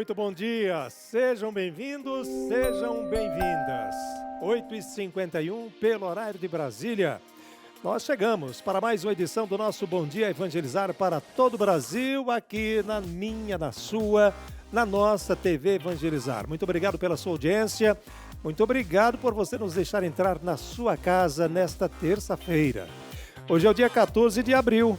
Muito bom dia, sejam bem-vindos, sejam bem-vindas. 8h51 pelo horário de Brasília. Nós chegamos para mais uma edição do nosso Bom Dia Evangelizar para todo o Brasil, aqui na minha, na sua, na nossa TV Evangelizar. Muito obrigado pela sua audiência, muito obrigado por você nos deixar entrar na sua casa nesta terça-feira. Hoje é o dia 14 de abril.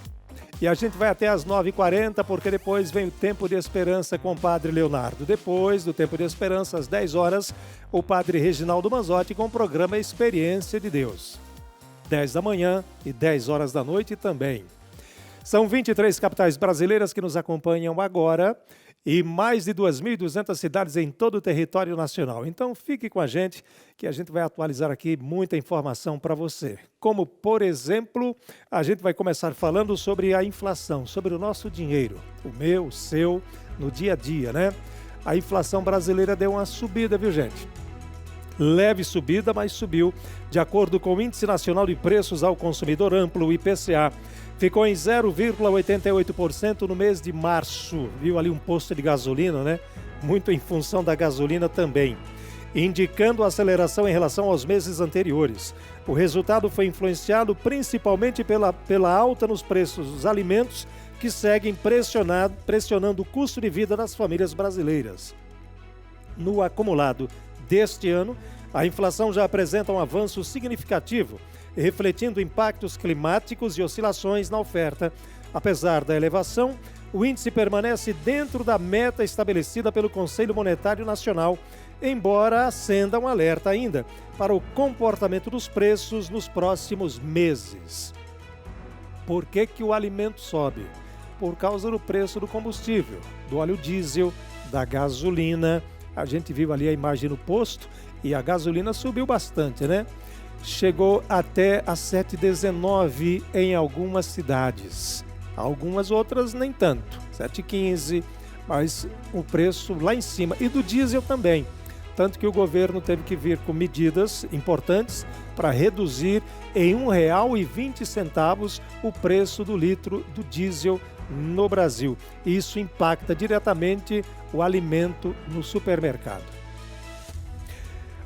E a gente vai até às 9h40, porque depois vem o Tempo de Esperança com o Padre Leonardo. Depois do Tempo de Esperança, às 10 horas, o Padre Reginaldo Manzotti com o programa Experiência de Deus. 10 da manhã e 10 horas da noite também. São 23 capitais brasileiras que nos acompanham agora e mais de 2.200 cidades em todo o território nacional. Então fique com a gente que a gente vai atualizar aqui muita informação para você. Como, por exemplo, a gente vai começar falando sobre a inflação, sobre o nosso dinheiro, o meu, o seu, no dia a dia, né? A inflação brasileira deu uma subida, viu, gente? Leve subida, mas subiu. De acordo com o Índice Nacional de Preços ao Consumidor Amplo, o IPCA, ficou em 0,88% no mês de março. Viu ali um posto de gasolina, né? Muito em função da gasolina também, indicando aceleração em relação aos meses anteriores. O resultado foi influenciado principalmente pela alta nos preços dos alimentos, que seguem pressionando o custo de vida das famílias brasileiras. No acumulado deste ano, a inflação já apresenta um avanço significativo, refletindo impactos climáticos e oscilações na oferta. Apesar da elevação, o índice permanece dentro da meta estabelecida pelo Conselho Monetário Nacional, embora acenda um alerta ainda para o comportamento dos preços nos próximos meses. Por que o alimento sobe? Por causa do preço do combustível, do óleo diesel, da gasolina. A gente viu ali a imagem no posto e a gasolina subiu bastante, né? Chegou até a 7,19 em algumas cidades. Algumas outras nem tanto, 7,15, mas o preço lá em cima. E do diesel também. Tanto que o governo teve que vir com medidas importantes para reduzir em R$ 1,20 o preço do litro do diesel no Brasil. Isso impacta diretamente o alimento no supermercado.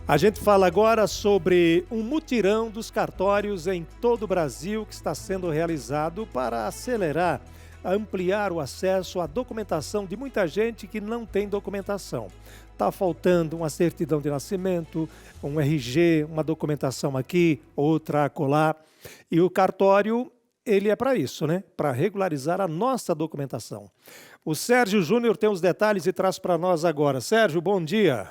A gente fala agora sobre um mutirão dos cartórios em todo o Brasil que está sendo realizado para acelerar, ampliar o acesso à documentação de muita gente que não tem documentação. Está faltando uma certidão de nascimento, um RG, uma documentação aqui, outra acolá. E o cartório, ele é para isso, né? Para regularizar a nossa documentação. O Sérgio Júnior tem os detalhes e traz para nós agora. Sérgio, bom dia.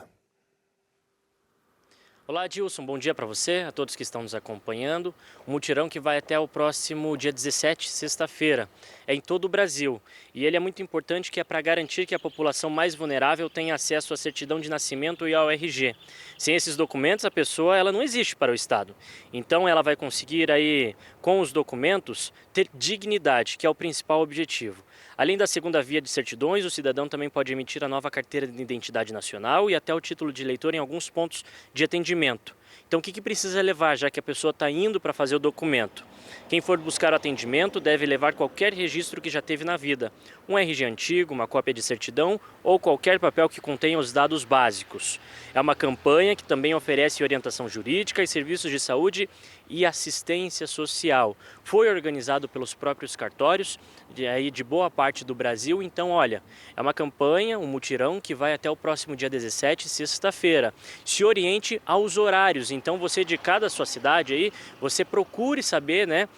Olá, Dilson, bom dia para você, a todos que estão nos acompanhando. Um mutirão que vai até o próximo dia 17, sexta-feira. É em todo o Brasil e ele é muito importante, que é para garantir que a população mais vulnerável tenha acesso à certidão de nascimento e ao RG. Sem esses documentos, a pessoa ela não existe para o Estado. Então ela vai conseguir aí, com os documentos, ter dignidade, que é o principal objetivo. Além da segunda via de certidões, o cidadão também pode emitir a nova carteira de identidade nacional e até o título de eleitor em alguns pontos de atendimento. Então o que precisa levar, já que a pessoa está indo para fazer o documento? Quem for buscar o atendimento deve levar qualquer registro que já teve na vida, um RG antigo, uma cópia de certidão ou qualquer papel que contenha os dados básicos. É uma campanha que também oferece orientação jurídica e serviços de saúde e assistência social. Foi organizado pelos próprios cartórios de boa parte do Brasil. Então, olha, é uma campanha, um mutirão que vai até o próximo dia 17, sexta-feira. Se oriente aos horários. Então, você de cada sua cidade aí, você procure saber, né,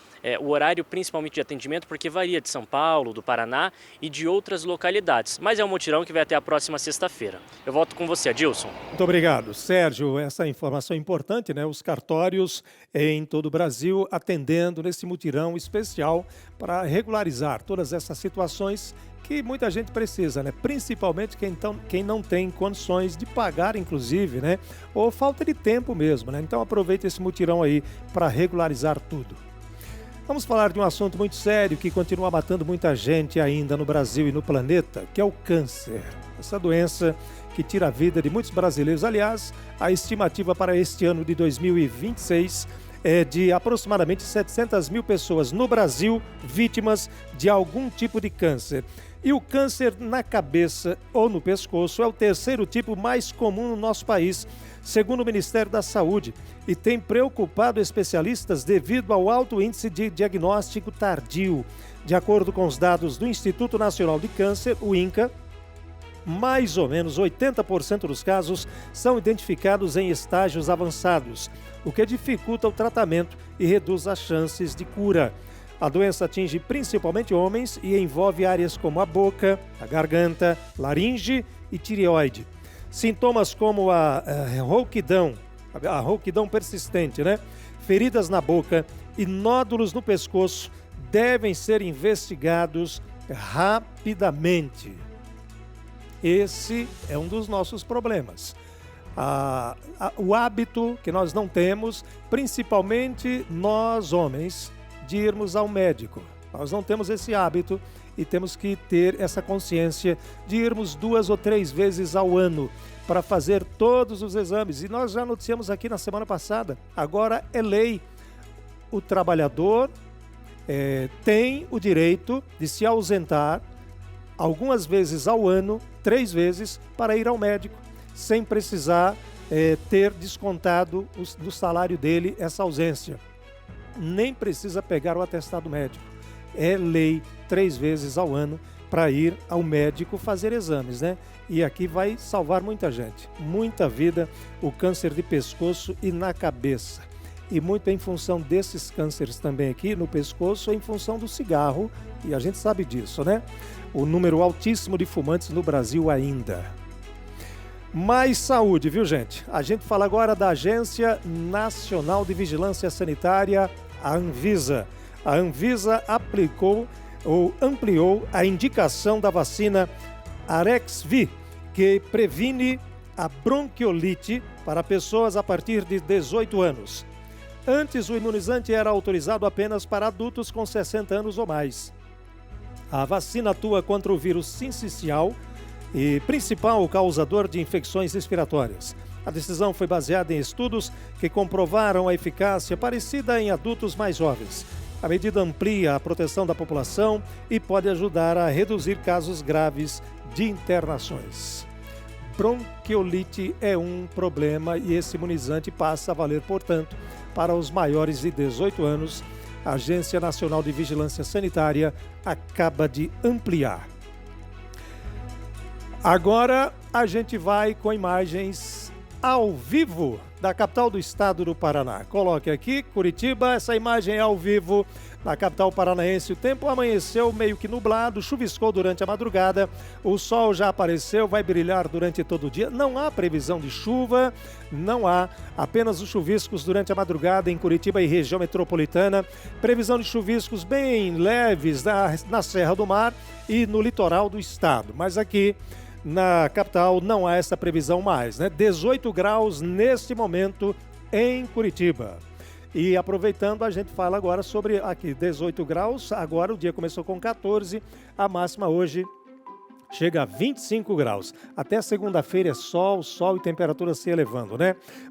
o horário principalmente de atendimento, porque varia de São Paulo, do Paraná e de outras localidades. Mas é um mutirão que vai até a próxima sexta-feira. Eu volto com você, Adilson. Muito obrigado, Sérgio. Essa informação é importante, né? Os cartórios em todo o Brasil atendendo nesse mutirão especial para regularizar todas essas situações que muita gente precisa, né? Principalmente quem não tem condições de pagar, inclusive, né? Ou falta de tempo mesmo, né? Então aproveite esse mutirão aí para regularizar tudo. Vamos falar de um assunto muito sério que continua matando muita gente ainda no Brasil e no planeta, que é o câncer. Essa doença que tira a vida de muitos brasileiros. Aliás, a estimativa para este ano de 2026 de aproximadamente 700 mil pessoas no Brasil vítimas de algum tipo de câncer. E o câncer na cabeça ou no pescoço é o terceiro tipo mais comum no nosso país, segundo o Ministério da Saúde, e tem preocupado especialistas devido ao alto índice de diagnóstico tardio. De acordo com os dados do Instituto Nacional de Câncer, o INCA, mais ou menos 80% dos casos são identificados em estágios avançados, o que dificulta o tratamento e reduz as chances de cura. A doença atinge principalmente homens e envolve áreas como a boca, a garganta, laringe e tireoide. Sintomas como a rouquidão persistente, feridas na boca e nódulos no pescoço devem ser investigados rapidamente. Esse é um dos nossos problemas. O hábito que nós não temos, principalmente nós homens, de irmos ao médico. Nós não temos esse hábito e temos que ter essa consciência de irmos 2 ou 3 vezes ao ano para fazer todos os exames. E nós já noticiamos aqui na semana passada, agora é lei. O trabalhador tem o direito de se ausentar algumas vezes ao ano, 3 vezes, para ir ao médico, sem precisar ter descontado do salário dele essa ausência. Nem precisa pegar o atestado médico. É lei 3 vezes ao ano para ir ao médico fazer exames, E aqui vai salvar muita gente, muita vida, o câncer de pescoço e na cabeça. E muito em função desses cânceres também aqui no pescoço, em função do cigarro, e a gente sabe disso, O número altíssimo de fumantes no Brasil ainda. Mais saúde, viu, gente? A gente fala agora da Agência Nacional de Vigilância Sanitária, a Anvisa. A Anvisa ampliou a indicação da vacina Arexvy, que previne a bronquiolite para pessoas a partir de 18 anos. Antes, o imunizante era autorizado apenas para adultos com 60 anos ou mais. A vacina atua contra o vírus sincicial e principal causador de infecções respiratórias. A decisão foi baseada em estudos que comprovaram a eficácia parecida em adultos mais jovens. A medida amplia a proteção da população e pode ajudar a reduzir casos graves de internações. Bronquiolite é um problema e esse imunizante passa a valer, portanto, para os maiores de 18 anos. A Agência Nacional de Vigilância Sanitária acaba de ampliar. Agora a gente vai com imagens ao vivo da capital do estado do Paraná. Coloque aqui, Curitiba, essa imagem é ao vivo na capital paranaense. O tempo amanheceu meio que nublado, chuviscou durante a madrugada, o sol já apareceu, vai brilhar durante todo o dia. Não há previsão de chuva, não há, apenas os chuviscos durante a madrugada em Curitiba e região metropolitana. Previsão de chuviscos bem leves na Serra do Mar e no litoral do estado, mas aqui na capital não há essa previsão mais, 18 graus neste momento em Curitiba. E aproveitando, a gente fala agora sobre aqui 18 graus, agora o dia começou com 14, a máxima hoje chega a 25 graus. Até segunda-feira é sol e temperatura se elevando,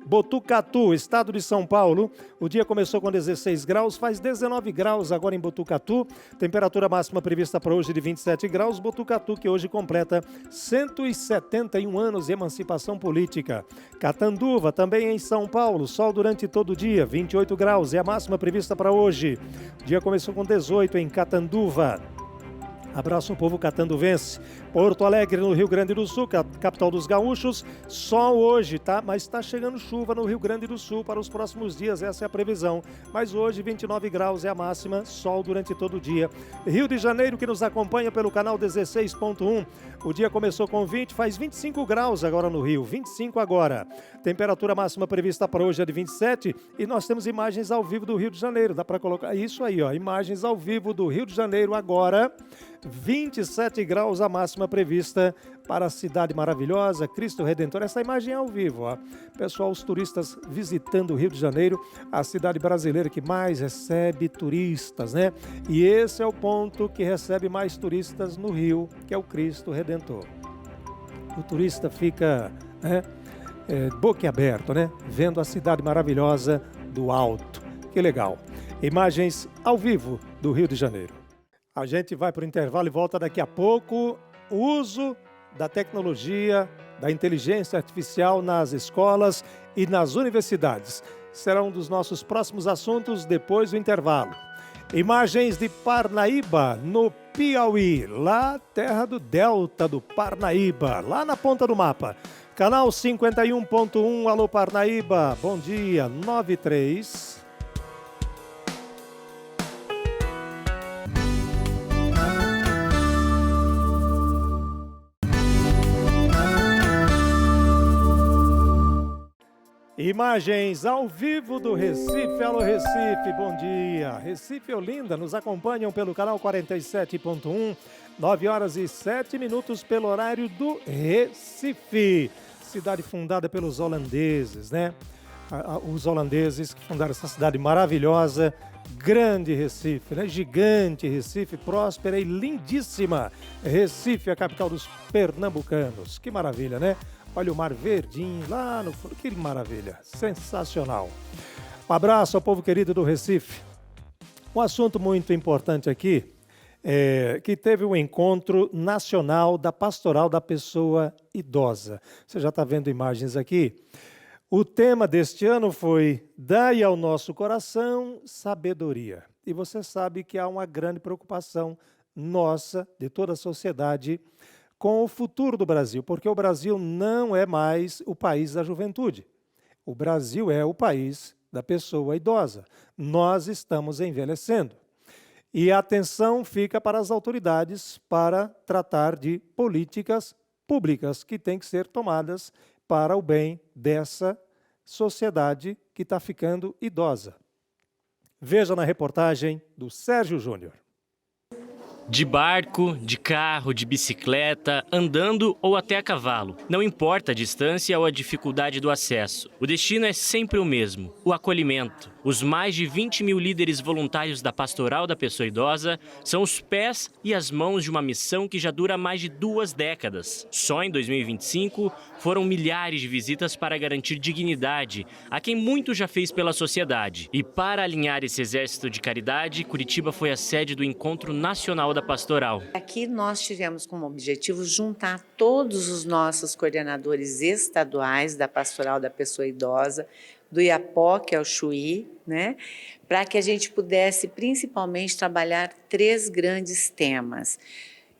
Botucatu, estado de São Paulo, o dia começou com 16 graus, faz 19 graus agora em Botucatu, temperatura máxima prevista para hoje de 27 graus. Botucatu, que hoje completa 171 anos de emancipação política. Catanduva, também em São Paulo, sol durante todo o dia, 28 graus, é a máxima prevista para hoje. O dia começou com 18 em Catanduva. Abraço o povo catanduvense. Porto Alegre, no Rio Grande do Sul, capital dos gaúchos. Sol hoje, mas está chegando chuva no Rio Grande do Sul para os próximos dias, essa é a previsão. Mas hoje, 29 graus é a máxima, sol durante todo o dia. Rio de Janeiro, que nos acompanha pelo canal 16.1. O dia começou com 20, faz 25 graus agora no Rio, 25 agora. Temperatura máxima prevista para hoje é de 27 e nós temos imagens ao vivo do Rio de Janeiro. Dá para colocar isso aí, imagens ao vivo do Rio de Janeiro agora. 27 graus a máxima prevista para a cidade maravilhosa, Cristo Redentor. Essa imagem é ao vivo, Pessoal, os turistas visitando o Rio de Janeiro, a cidade brasileira que mais recebe turistas, E esse é o ponto que recebe mais turistas no Rio, que é o Cristo Redentor. O turista fica, boquiaberto, vendo a cidade maravilhosa do alto, Que legal. Imagens ao vivo do Rio de Janeiro. A gente vai para o intervalo e volta daqui a pouco. O uso da tecnologia, da inteligência artificial nas escolas e nas universidades. Será um dos nossos próximos assuntos depois do intervalo. Imagens de Parnaíba, no Piauí, lá terra do Delta do Parnaíba, lá na ponta do mapa. Canal 51.1, alô Parnaíba, bom dia, 93. Imagens ao vivo do Recife. Alô Recife, bom dia. Recife e Olinda nos acompanham pelo canal 47.1, 9 horas e 7 minutos pelo horário do Recife. Cidade fundada pelos holandeses, né? Os holandeses que fundaram essa cidade maravilhosa, grande Recife, né? Gigante Recife, próspera e lindíssima. Recife, a capital dos pernambucanos. Que maravilha, né? Olha o mar verdinho lá no fundo, que maravilha, sensacional. Um abraço ao povo querido do Recife. Um assunto muito importante aqui, que teve um encontro nacional da Pastoral da Pessoa Idosa. Você já está vendo imagens aqui. O tema deste ano foi Dai ao nosso coração sabedoria. E você sabe que há uma grande preocupação nossa, de toda a sociedade, com o futuro do Brasil, porque o Brasil não é mais o país da juventude. O Brasil é o país da pessoa idosa. Nós estamos envelhecendo. E a atenção fica para as autoridades para tratar de políticas públicas que têm que ser tomadas para o bem dessa sociedade que está ficando idosa. Veja na reportagem do Sérgio Júnior. De barco, de carro, de bicicleta, andando ou até a cavalo. Não importa a distância ou a dificuldade do acesso. O destino é sempre o mesmo, o acolhimento. Os mais de 20 mil líderes voluntários da Pastoral da Pessoa Idosa são os pés e as mãos de uma missão que já dura mais de 2 décadas. Só em 2025 foram milhares de visitas para garantir dignidade a quem muito já fez pela sociedade. E para alinhar esse exército de caridade, Curitiba foi a sede do Encontro Nacional da Pastoral. Aqui nós tivemos como objetivo juntar todos os nossos coordenadores estaduais da Pastoral da Pessoa Idosa, do Iapoque ao Chuí, né, para que a gente pudesse principalmente trabalhar 3 grandes temas.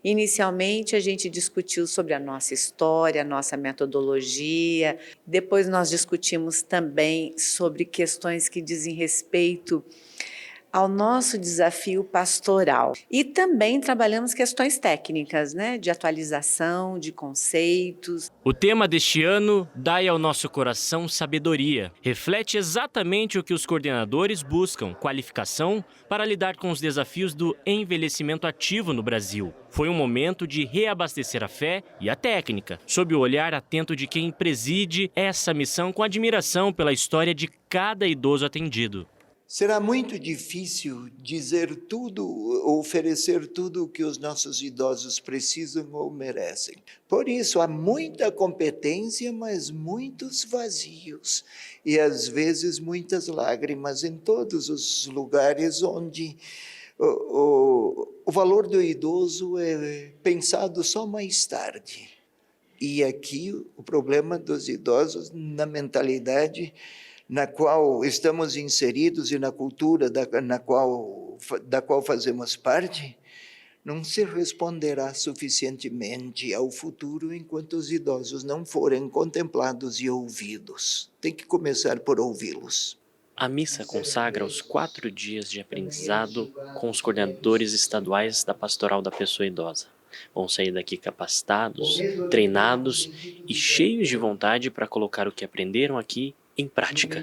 Inicialmente, a gente discutiu sobre a nossa história, a nossa metodologia. Depois, nós discutimos também sobre questões que dizem respeito ao nosso desafio pastoral. E também trabalhamos questões técnicas, né, de atualização, de conceitos. O tema deste ano, Dai ao nosso coração sabedoria, reflete exatamente o que os coordenadores buscam, qualificação para lidar com os desafios do envelhecimento ativo no Brasil. Foi um momento de reabastecer a fé e a técnica, sob o olhar atento de quem preside essa missão com admiração pela história de cada idoso atendido. Será muito difícil dizer tudo, oferecer tudo o que os nossos idosos precisam ou merecem. Por isso, há muita competência, mas muitos vazios. E, às vezes, muitas lágrimas em todos os lugares onde o valor do idoso é pensado só mais tarde. E aqui, o problema dos idosos na mentalidade na qual estamos inseridos e na cultura da qual fazemos parte, não se responderá suficientemente ao futuro enquanto os idosos não forem contemplados e ouvidos. Tem que começar por ouvi-los. A missa consagra os 4 dias de aprendizado com os coordenadores estaduais da Pastoral da Pessoa Idosa. Vão sair daqui capacitados, treinados e cheios de vontade para colocar o que aprenderam aqui em prática.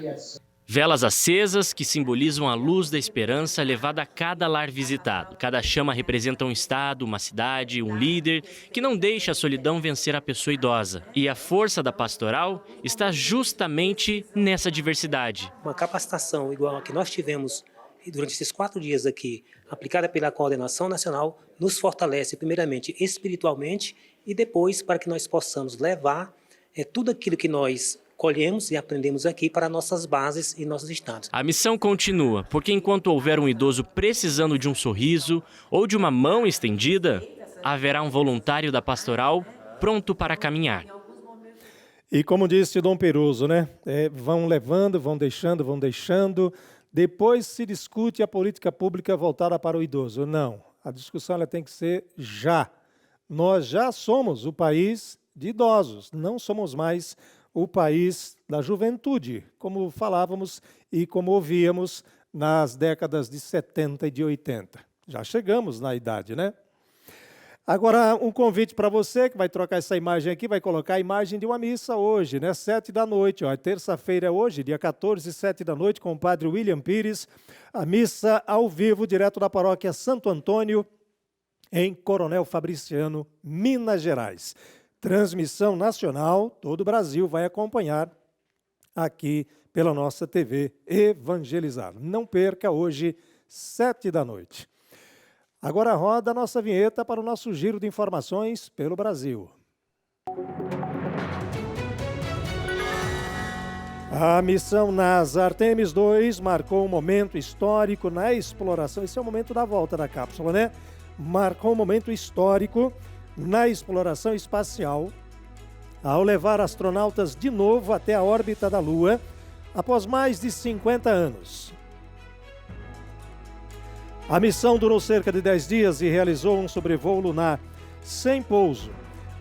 Velas acesas que simbolizam a luz da esperança levada a cada lar visitado. Cada chama representa um estado, uma cidade, um líder que não deixa a solidão vencer a pessoa idosa. E a força da pastoral está justamente nessa diversidade. Uma capacitação igual a que nós tivemos durante esses 4 dias aqui, aplicada pela Coordenação Nacional, nos fortalece primeiramente espiritualmente e depois para que nós possamos levar tudo aquilo que nós colhemos e aprendemos aqui para nossas bases e nossos estados. A missão continua, porque enquanto houver um idoso precisando de um sorriso ou de uma mão estendida, haverá um voluntário da pastoral pronto para caminhar. E como disse Dom Peroso, né? Vão levando, vão deixando. Depois se discute a política pública voltada para o idoso. Não, a discussão ela tem que ser já. Nós já somos o país de idosos, não somos mais o país da juventude, como falávamos e como ouvíamos nas décadas de 70 e de 80. Já chegamos na idade, né? Agora, um convite para você que vai trocar essa imagem aqui, vai colocar a imagem de uma missa hoje, né? 7 da noite, ó, terça-feira hoje, dia 14, 7 da noite, com o padre William Pires, a missa ao vivo, direto da paróquia Santo Antônio, em Coronel Fabriciano, Minas Gerais. Transmissão nacional, todo o Brasil vai acompanhar aqui pela nossa TV Evangelizar. Não perca hoje, 7 da noite. Agora roda a nossa vinheta para o nosso giro de informações pelo Brasil. A missão NASA Artemis II marcou um momento histórico na exploração. Esse é o momento da volta da cápsula, né? Marcou um momento histórico na exploração espacial ao levar astronautas de novo até a órbita da Lua após mais de 50 anos. A missão durou cerca de 10 dias e realizou um sobrevoo lunar sem pouso,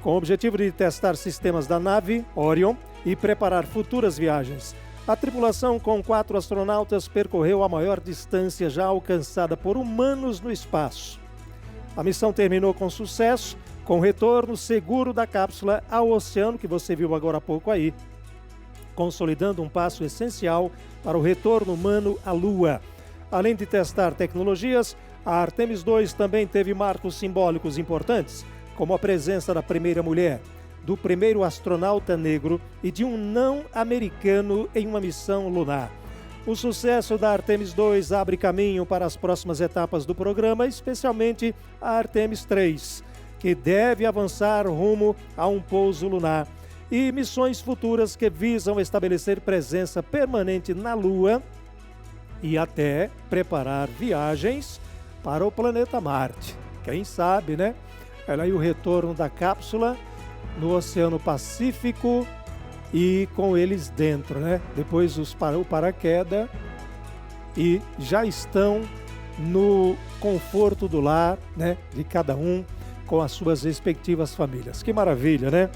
com o objetivo de testar sistemas da nave Orion e preparar futuras viagens. A tripulação, com 4 astronautas, percorreu a maior distância já alcançada por humanos no espaço. A missão terminou com sucesso, com retorno seguro da cápsula ao oceano, que você viu agora há pouco aí, consolidando um passo essencial para o retorno humano à Lua. Além de testar tecnologias, a Artemis II também teve marcos simbólicos importantes, como a presença da primeira mulher, do primeiro astronauta negro e de um não-americano em uma missão lunar. O sucesso da Artemis II abre caminho para as próximas etapas do programa, especialmente a Artemis III, que deve avançar rumo a um pouso lunar, e missões futuras que visam estabelecer presença permanente na Lua e até preparar viagens para o planeta Marte. Quem sabe, né? Olha aí o retorno da cápsula no Oceano Pacífico e com eles dentro, né? Depois o paraquedas e já estão no conforto do lar, né? De cada um com as suas respectivas famílias. Que maravilha, né?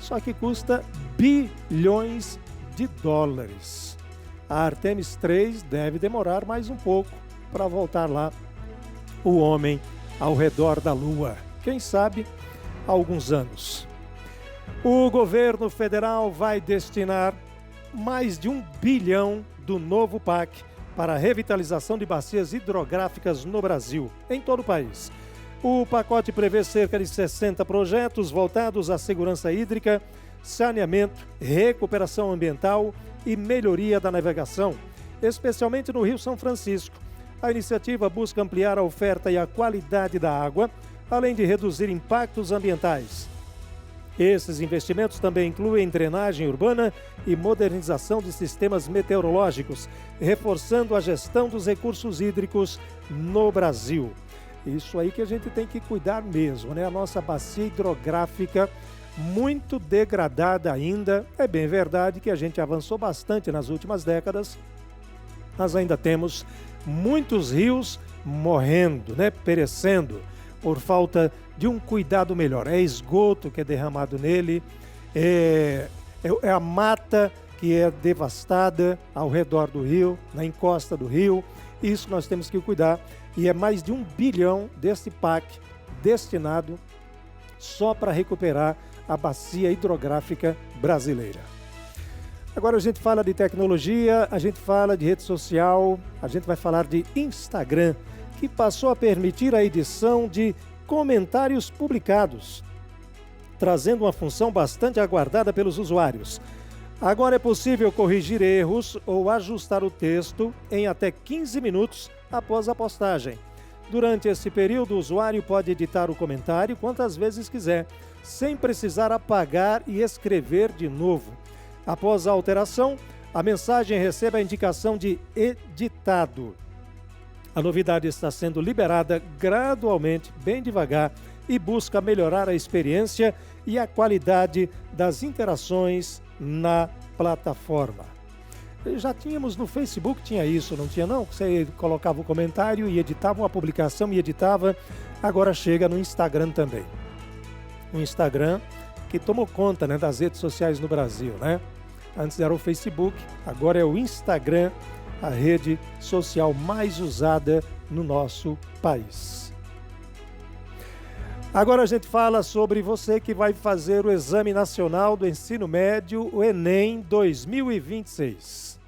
Só que custa bilhões de dólares. A Artemis III deve demorar mais um pouco para voltar lá o homem ao redor da Lua. Quem sabe, há alguns anos. O governo federal vai destinar mais de 1 bilhão do novo PAC para a revitalização de bacias hidrográficas no Brasil, em todo o país. O pacote prevê cerca de 60 projetos voltados à segurança hídrica, saneamento, recuperação ambiental e melhoria da navegação, especialmente no Rio São Francisco. A iniciativa busca ampliar a oferta e a qualidade da água, além de reduzir impactos ambientais. Esses investimentos também incluem drenagem urbana e modernização de sistemas meteorológicos, reforçando a gestão dos recursos hídricos no Brasil. Isso aí que a gente tem que cuidar mesmo, né? A nossa bacia hidrográfica muito degradada ainda. É bem verdade que a gente avançou bastante nas últimas décadas, mas ainda temos muitos rios morrendo, né? Perecendo por falta de um cuidado melhor. É esgoto que é derramado nele, é a mata que é devastada ao redor do rio, na encosta do rio. Isso nós temos que cuidar, e é mais de 1 bilhão desse PAC destinado só para recuperar a bacia hidrográfica brasileira. Agora a gente fala de tecnologia, a gente fala de rede social, a gente vai falar de Instagram, que passou a permitir a edição de comentários publicados, trazendo uma função bastante aguardada pelos usuários. Agora é possível corrigir erros ou ajustar o texto em até 15 minutos após a postagem. Durante esse período, o usuário pode editar o comentário quantas vezes quiser, sem precisar apagar e escrever de novo. Após a alteração, a mensagem recebe a indicação de editado. A novidade está sendo liberada gradualmente, bem devagar, e busca melhorar a experiência e a qualidade das interações na plataforma. Já tínhamos no Facebook, tinha isso, não tinha não? Você colocava o comentário e editava uma publicação e editava, agora chega no Instagram também. O Instagram que tomou conta, né, das redes sociais no Brasil, né? Antes era o Facebook, agora é o Instagram, a rede social mais usada no nosso país. Agora a gente fala sobre você que vai fazer o Exame Nacional do Ensino Médio, o Enem 2026.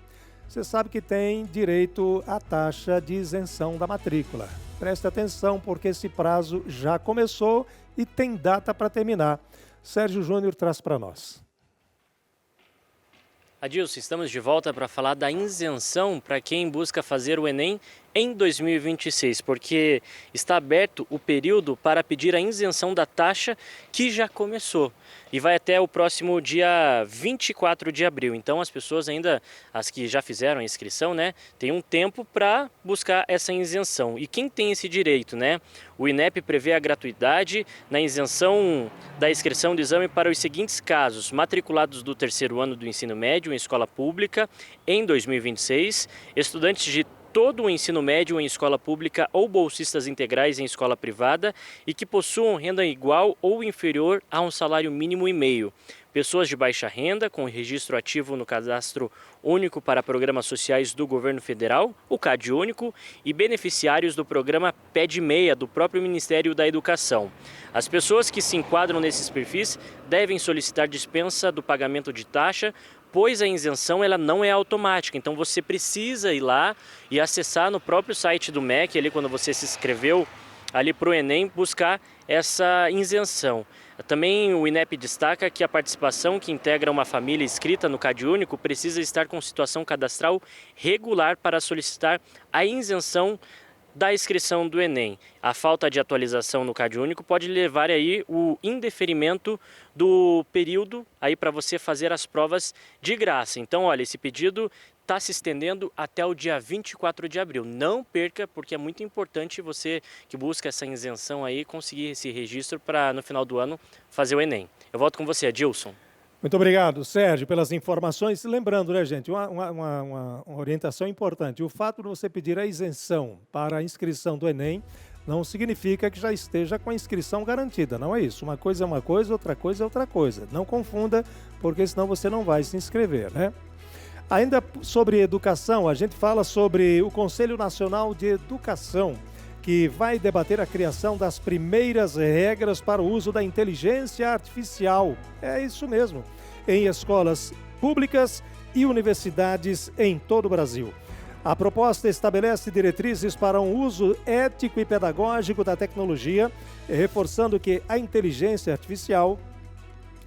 Você sabe que tem direito à taxa de isenção da matrícula. Preste atenção porque esse prazo já começou e tem data para terminar. Sérgio Júnior traz para nós. Adilson, estamos de volta para falar da isenção para quem busca fazer o Enem em 2026, porque está aberto o período para pedir a isenção da taxa que já começou e vai até o próximo dia 24 de abril. Então as pessoas ainda, as que já fizeram a inscrição, né, tem um tempo para buscar essa isenção. E quem tem esse direito, né? O INEP prevê a gratuidade na isenção da inscrição do exame para os seguintes casos: matriculados do terceiro ano do ensino médio em escola pública em 2026, estudantes de todo o ensino médio em escola pública ou bolsistas integrais em escola privada e que possuam renda igual ou inferior a um salário mínimo e meio. Pessoas de baixa renda com registro ativo no Cadastro Único para Programas Sociais do Governo Federal, o CadÚnico, e beneficiários do programa PED-6 do próprio Ministério da Educação. As pessoas que se enquadram nesses perfis devem solicitar dispensa do pagamento de taxa, pois a isenção ela não é automática, então você precisa ir lá e acessar no próprio site do MEC, ali quando você se inscreveu ali para o Enem, buscar essa isenção. Também o INEP destaca que a participação que integra uma família inscrita no CadÚnico precisa estar com situação cadastral regular para solicitar a isenção da inscrição do Enem. A falta de atualização no CadÚnico pode levar aí o indeferimento do período aí para você fazer as provas de graça. Então, olha, esse pedido está se estendendo até o dia 24 de abril. Não perca, porque é muito importante você que busca essa isenção aí conseguir esse registro para no final do ano fazer o Enem. Eu volto com você, Adilson. Muito obrigado, Sérgio, pelas informações. Lembrando, né, gente, uma orientação importante. O fato de você pedir a isenção para a inscrição do Enem não significa que já esteja com a inscrição garantida. Não é isso. Uma coisa é uma coisa, outra coisa é outra coisa. Não confunda, porque senão você não vai se inscrever, né? Ainda sobre educação, a gente fala sobre o Conselho Nacional de Educação, que vai debater a criação das primeiras regras para o uso da inteligência artificial. É isso mesmo, em escolas públicas e universidades em todo o Brasil. A proposta estabelece diretrizes para um uso ético e pedagógico da tecnologia, reforçando que a inteligência artificial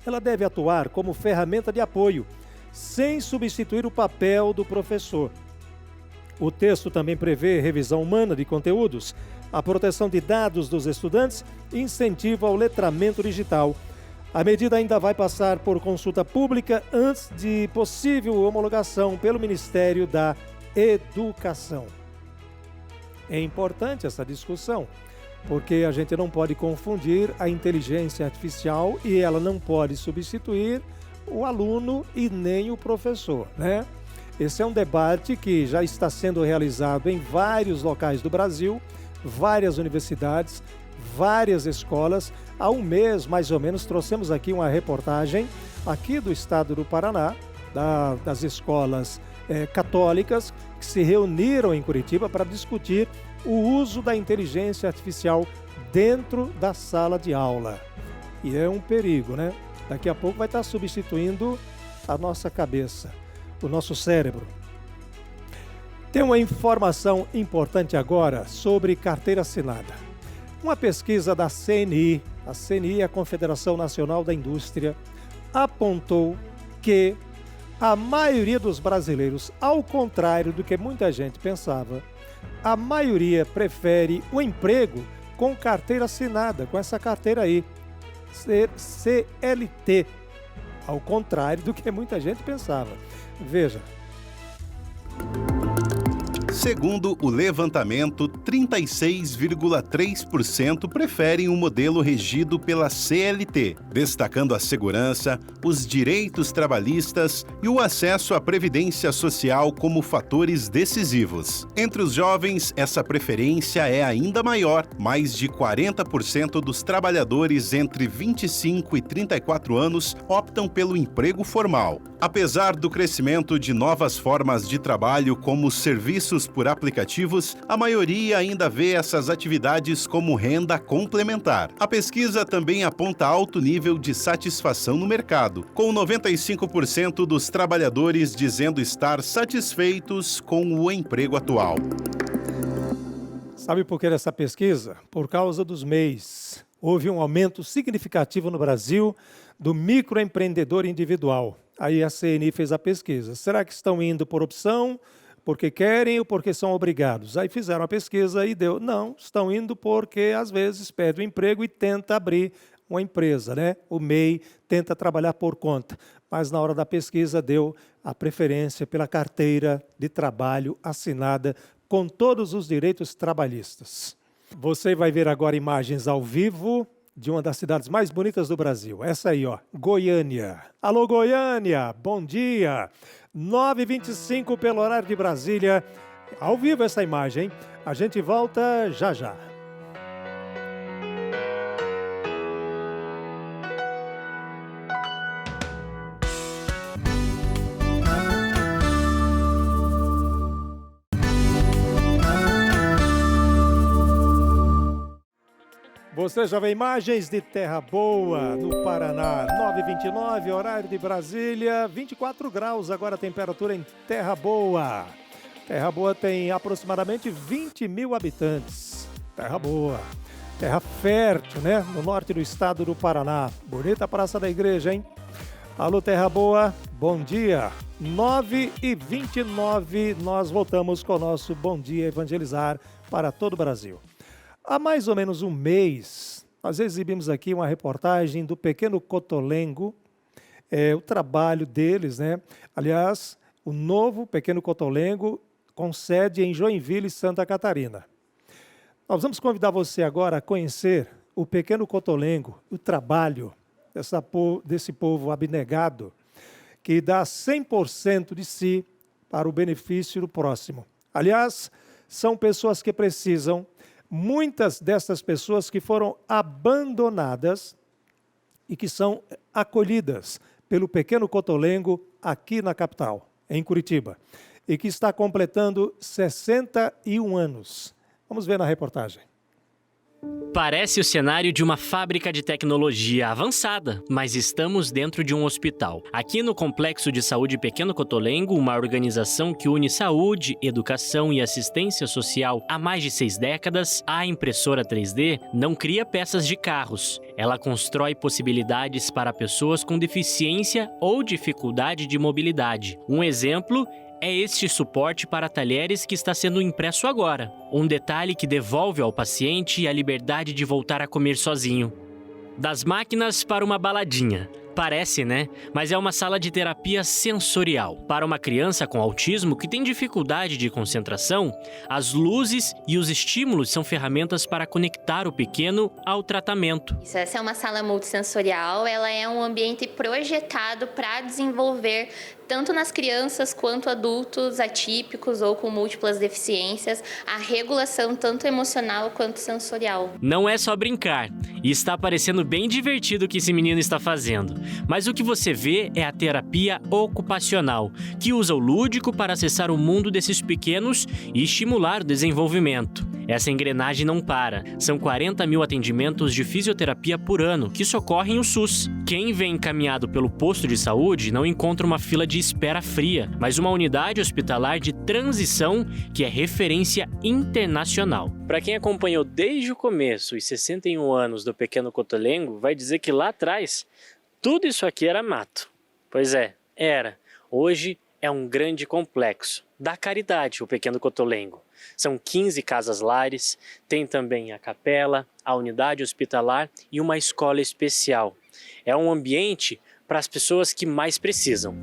ela deve atuar como ferramenta de apoio, sem substituir o papel do professor. O texto também prevê revisão humana de conteúdos, a proteção de dados dos estudantes e incentivo ao letramento digital. A medida ainda vai passar por consulta pública antes de possível homologação pelo Ministério da Educação. É importante essa discussão, porque a gente não pode confundir a inteligência artificial e ela não pode substituir o aluno e nem o professor, né? Esse é um debate que já está sendo realizado em vários locais do Brasil, várias universidades, várias escolas. Há um mês, mais ou menos, trouxemos aqui uma reportagem aqui do estado do Paraná, das escolas católicas que se reuniram em Curitiba para discutir o uso da inteligência artificial dentro da sala de aula. E é um perigo, né? Daqui a pouco vai estar substituindo a nossa cabeça, o nosso cérebro. Tem uma informação importante agora sobre carteira assinada. Uma pesquisa da CNI, a CNI é a Confederação Nacional da Indústria, apontou que a maioria dos brasileiros, ao contrário do que muita gente pensava, a maioria prefere o emprego com carteira assinada, com essa carteira aí, ser CLT. ao contrário do que muita gente pensava. Veja. Segundo o levantamento, 36,3% preferem um modelo regido pela CLT, destacando a segurança, os direitos trabalhistas e o acesso à previdência social como fatores decisivos. Entre os jovens, essa preferência é ainda maior. Mais de 40% dos trabalhadores entre 25 e 34 anos optam pelo emprego formal. Apesar do crescimento de novas formas de trabalho como serviços por aplicativos, a maioria ainda vê essas atividades como renda complementar. A pesquisa também aponta alto nível de satisfação no mercado, com 95% dos trabalhadores dizendo estar satisfeitos com o emprego atual. Sabe por que dessa pesquisa? Por causa dos MEIs. Houve um aumento significativo no Brasil do microempreendedor individual. Aí a CNI fez a pesquisa. Será que estão indo por opção, porque querem ou porque são obrigados? Aí fizeram a pesquisa e deu. Não, estão indo porque às vezes perde o emprego e tenta abrir uma empresa, né? O MEI tenta trabalhar por conta. Mas na hora da pesquisa deu a preferência pela carteira de trabalho assinada com todos os direitos trabalhistas. Você vai ver agora imagens ao vivo de uma das cidades mais bonitas do Brasil. Essa aí, ó, Goiânia. Alô, Goiânia, bom dia. 9h25 pelo horário de Brasília. Ao vivo essa imagem, hein? A gente volta já já. Você já vê imagens de Terra Boa, no Paraná, 9h29, horário de Brasília, 24 graus agora a temperatura em Terra Boa. Terra Boa tem aproximadamente 20 mil habitantes. Terra Boa, terra fértil, né? No norte do estado do Paraná. Bonita Praça da Igreja, hein? Alô, Terra Boa, bom dia. 9h29, nós voltamos com o nosso Bom Dia Evangelizar para todo o Brasil. Há mais ou menos um mês, nós exibimos aqui uma reportagem do Pequeno Cotolengo, o trabalho deles, né? Aliás, o novo Pequeno Cotolengo com sede em Joinville, Santa Catarina. Nós vamos convidar você agora a conhecer o Pequeno Cotolengo, o trabalho desse povo abnegado, que dá 100% de si para o benefício do próximo. Aliás, são pessoas que precisam. Muitas dessas pessoas que foram abandonadas e que são acolhidas pelo Pequeno Cotolengo aqui na capital, em Curitiba, e que está completando 61 anos. Vamos ver na reportagem. Parece o cenário de uma fábrica de tecnologia avançada, mas estamos dentro de um hospital. Aqui no Complexo de Saúde Pequeno Cotolengo, uma organização que une saúde, educação e assistência social há mais de 6 décadas, a impressora 3D não cria peças de carros. Ela constrói possibilidades para pessoas com deficiência ou dificuldade de mobilidade. Um exemplo é este suporte para talheres que está sendo impresso agora. Um detalhe que devolve ao paciente a liberdade de voltar a comer sozinho. Das máquinas para uma baladinha. Parece, né? Mas é uma sala de terapia sensorial. Para uma criança com autismo que tem dificuldade de concentração, as luzes e os estímulos são ferramentas para conectar o pequeno ao tratamento. Essa é uma sala multissensorial, ela é um ambiente projetado para desenvolver tanto nas crianças quanto adultos atípicos ou com múltiplas deficiências, a regulação tanto emocional quanto sensorial. Não é só brincar, e está parecendo bem divertido o que esse menino está fazendo. Mas o que você vê é a terapia ocupacional, que usa o lúdico para acessar o mundo desses pequenos e estimular o desenvolvimento. Essa engrenagem não para. São 40 mil atendimentos de fisioterapia por ano que socorrem o SUS. Quem vem encaminhado pelo posto de saúde não encontra uma fila de espera fria, mas uma unidade hospitalar de transição que é referência internacional. Para quem acompanhou desde o começo os 61 anos do Pequeno Cotolengo, vai dizer que lá atrás tudo isso aqui era mato. Pois é, era. Hoje é um grande complexo da caridade, o Pequeno Cotolengo. São 15 casas-lares, tem também a capela, a unidade hospitalar e uma escola especial. É um ambiente para as pessoas que mais precisam.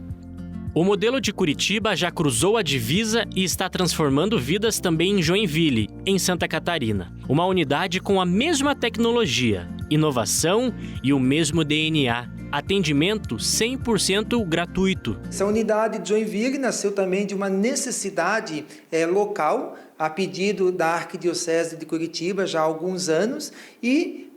O modelo de Curitiba já cruzou a divisa e está transformando vidas também em Joinville, em Santa Catarina. Uma unidade com a mesma tecnologia, inovação e o mesmo DNA. Atendimento 100% gratuito. Essa unidade de Joinville nasceu também de uma necessidade local, a pedido da Arquidiocese de Curitiba já há alguns anos, e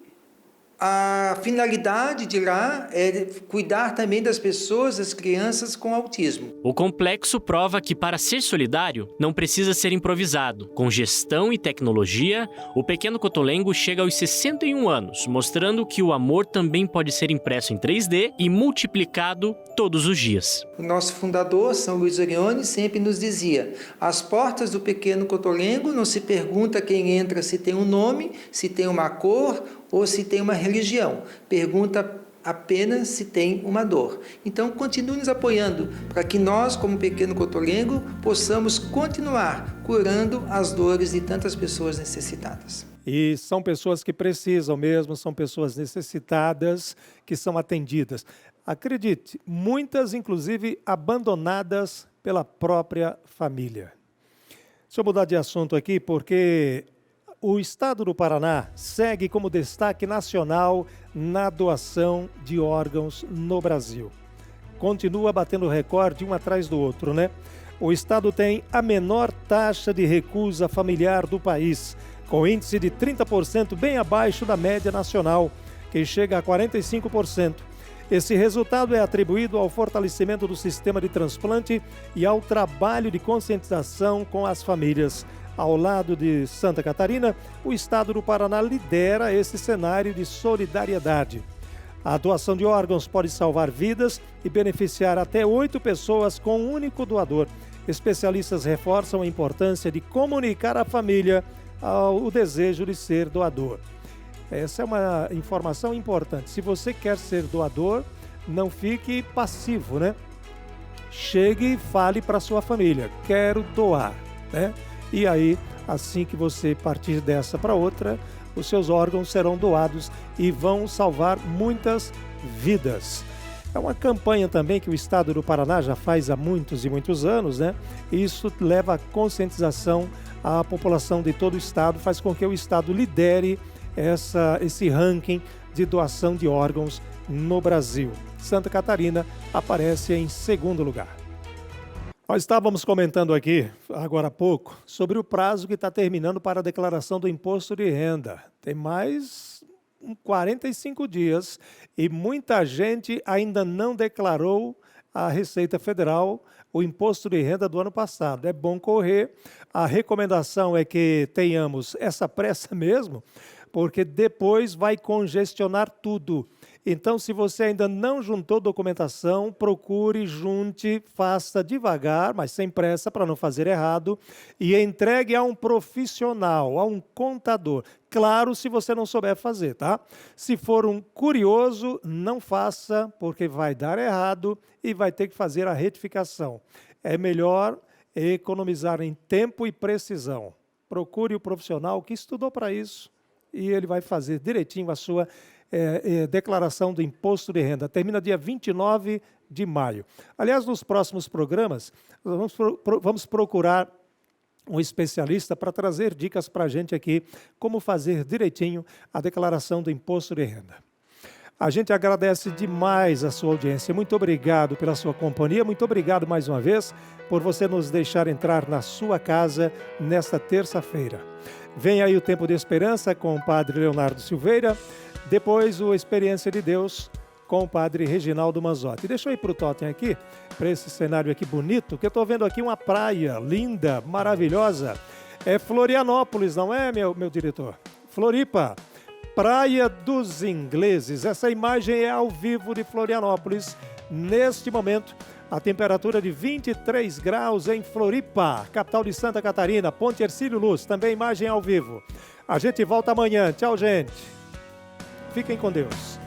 a finalidade de lá é cuidar também das pessoas, das crianças com autismo. O complexo prova que para ser solidário não precisa ser improvisado. Com gestão e tecnologia, o Pequeno Cotolengo chega aos 61 anos, mostrando que o amor também pode ser impresso em 3D e multiplicado todos os dias. O nosso fundador, São Luís Orione, sempre nos dizia: às portas do Pequeno Cotolengo não se pergunta quem entra se tem um nome, se tem uma cor ou se tem uma religião. Pergunta apenas se tem uma dor. Então, continue nos apoiando para que nós, como Pequeno Cotolengo, possamos continuar curando as dores de tantas pessoas necessitadas. E são pessoas que precisam mesmo, são pessoas necessitadas que são atendidas. Acredite, muitas inclusive abandonadas pela própria família. Deixa eu mudar de assunto aqui porque o estado do Paraná segue como destaque nacional na doação de órgãos no Brasil. Continua batendo recorde um atrás do outro, né? O estado tem a menor taxa de recusa familiar do país, com índice de 30%, bem abaixo da média nacional, que chega a 45%. Esse resultado é atribuído ao fortalecimento do sistema de transplante e ao trabalho de conscientização com as famílias. Ao lado de Santa Catarina, o estado do Paraná lidera esse cenário de solidariedade. A doação de órgãos pode salvar vidas e beneficiar até 8 pessoas com um único doador. Especialistas reforçam a importância de comunicar à família o desejo de ser doador. Essa é uma informação importante. Se você quer ser doador, não fique passivo, né? Chegue e fale para sua família: quero doar, né? E aí, assim que você partir dessa para outra, os seus órgãos serão doados e vão salvar muitas vidas. É uma campanha também que o estado do Paraná já faz há muitos e muitos anos, né? Isso leva à conscientização à população de todo o estado, faz com que o estado lidere esse ranking de doação de órgãos no Brasil. Santa Catarina aparece em segundo lugar. Nós estávamos comentando aqui, agora há pouco, sobre o prazo que está terminando para a declaração do imposto de renda. Tem mais 45 dias e muita gente ainda não declarou à Receita Federal o imposto de renda do ano passado. É bom correr. A recomendação é que tenhamos essa pressa mesmo, porque depois vai congestionar tudo. Então, se você ainda não juntou documentação, procure, junte, faça devagar, mas sem pressa para não fazer errado, e entregue a um profissional, a um contador. Claro, se você não souber fazer, tá? Se for um curioso, não faça, porque vai dar errado e vai ter que fazer a retificação. É melhor economizar em tempo e precisão. Procure o profissional que estudou para isso e ele vai fazer direitinho a sua declaração do imposto de renda. Termina dia 29 de maio. Aliás, nos próximos programas, vamos procurar um especialista para trazer dicas para a gente aqui como fazer direitinho a declaração do imposto de renda. A gente agradece demais a sua audiência. Muito obrigado pela sua companhia. Muito obrigado mais uma vez por você nos deixar entrar na sua casa nesta terça-feira. Vem aí o Tempo de Esperança com o Padre Leonardo Silveira. Depois o Experiência de Deus com o Padre Reginaldo Manzotti. Deixa eu ir para o Totem aqui, para esse cenário aqui bonito, que eu estou vendo aqui uma praia linda, maravilhosa. É Florianópolis, não é, meu diretor? Floripa. Praia dos Ingleses. Essa imagem é ao vivo de Florianópolis. Neste momento, a temperatura de 23 graus em Floripa, capital de Santa Catarina. Ponte Hercílio Luz, também imagem ao vivo. A gente volta amanhã. Tchau, gente. Fiquem com Deus.